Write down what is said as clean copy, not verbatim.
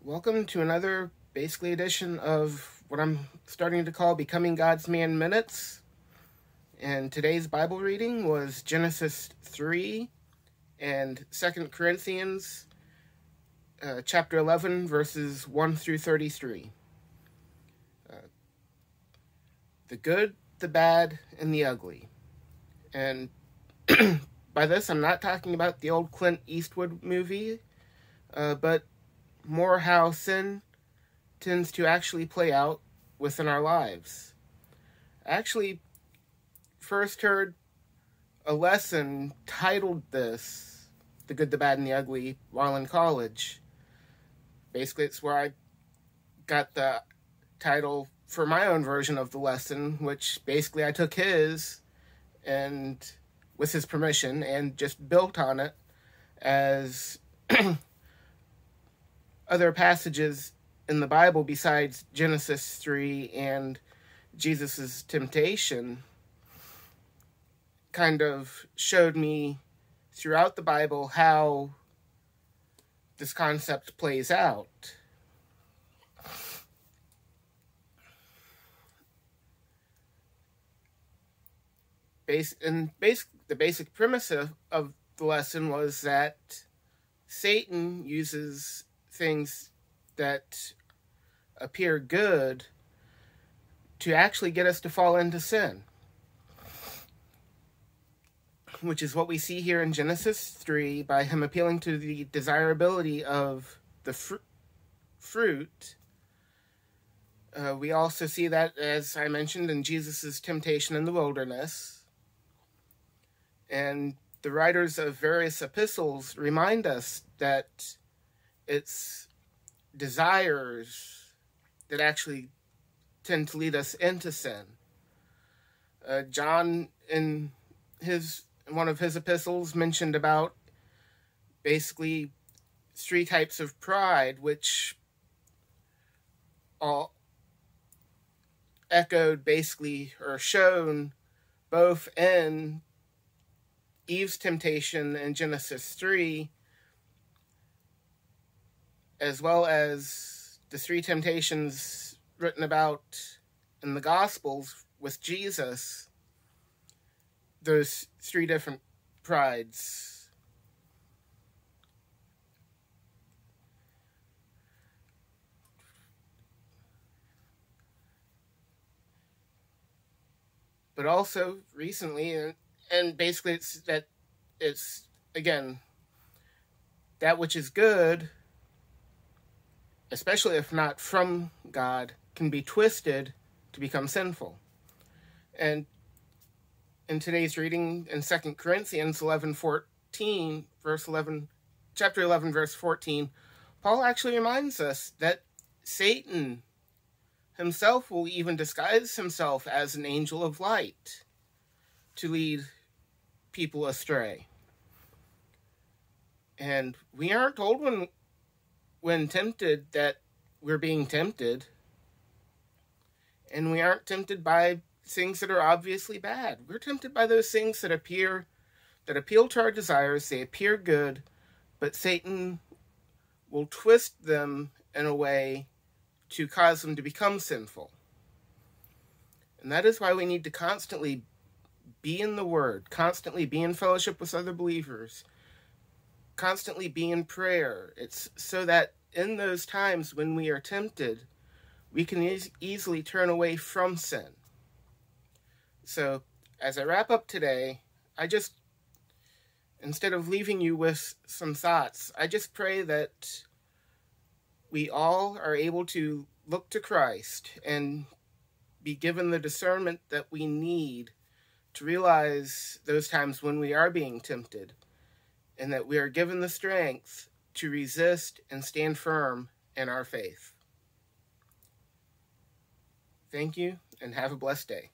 Welcome to another basically edition of what I'm starting to call Becoming God's Man Minutes. And today's Bible reading was Genesis 3 and 2 Corinthians chapter 11, verses 1 through 33. The good, the bad, and the ugly. And by this, I'm not talking about the old Clint Eastwood movie, but more how sin tends to actually play out within our lives. I actually first heard a lesson titled this, The Good, the Bad, and the Ugly, while in college. Basically, it's where I got the title for my own version of the lesson, which basically I took his and with his permission and just built on it as other passages in the Bible besides Genesis 3 and Jesus' temptation kind of showed me throughout the Bible how this concept plays out. The basic premise of the lesson was that Satan uses things that appear good to actually get us to fall into sin, which is what we see here in Genesis 3 by him appealing to the desirability of the fruit. We also see that, as I mentioned, in Jesus' temptation in the wilderness. And the writers of various epistles remind us that it's desires that actually tend to lead us into sin. John, in one of his epistles, mentioned about basically three types of pride, which all echoed basically or shown both in Eve's temptation in Genesis 3, as well as the three temptations written about in the Gospels with Jesus, those three different prides. But also recently, and basically it's again, that which is good, especially if not from God, can be twisted to become sinful. And in today's reading in 2 Corinthians chapter 11, verse 14, Paul actually reminds us that Satan himself will even disguise himself as an angel of light to lead people astray. And we aren't told when tempted that we're being tempted, and we aren't tempted by things that are obviously bad. We're tempted by those things that appeal to our desires. They appear good, but Satan will twist them in a way to cause them to become sinful. And that is why we need to constantly be in the Word, constantly be in fellowship with other believers, constantly be in prayer. It's so that in those times when we are tempted, we can easily turn away from sin. So, as I wrap up today, instead of leaving you with some thoughts, I just pray that we all are able to look to Christ and be given the discernment that we need to realize those times when we are being tempted, and that we are given the strength to resist and stand firm in our faith. Thank you, and have a blessed day.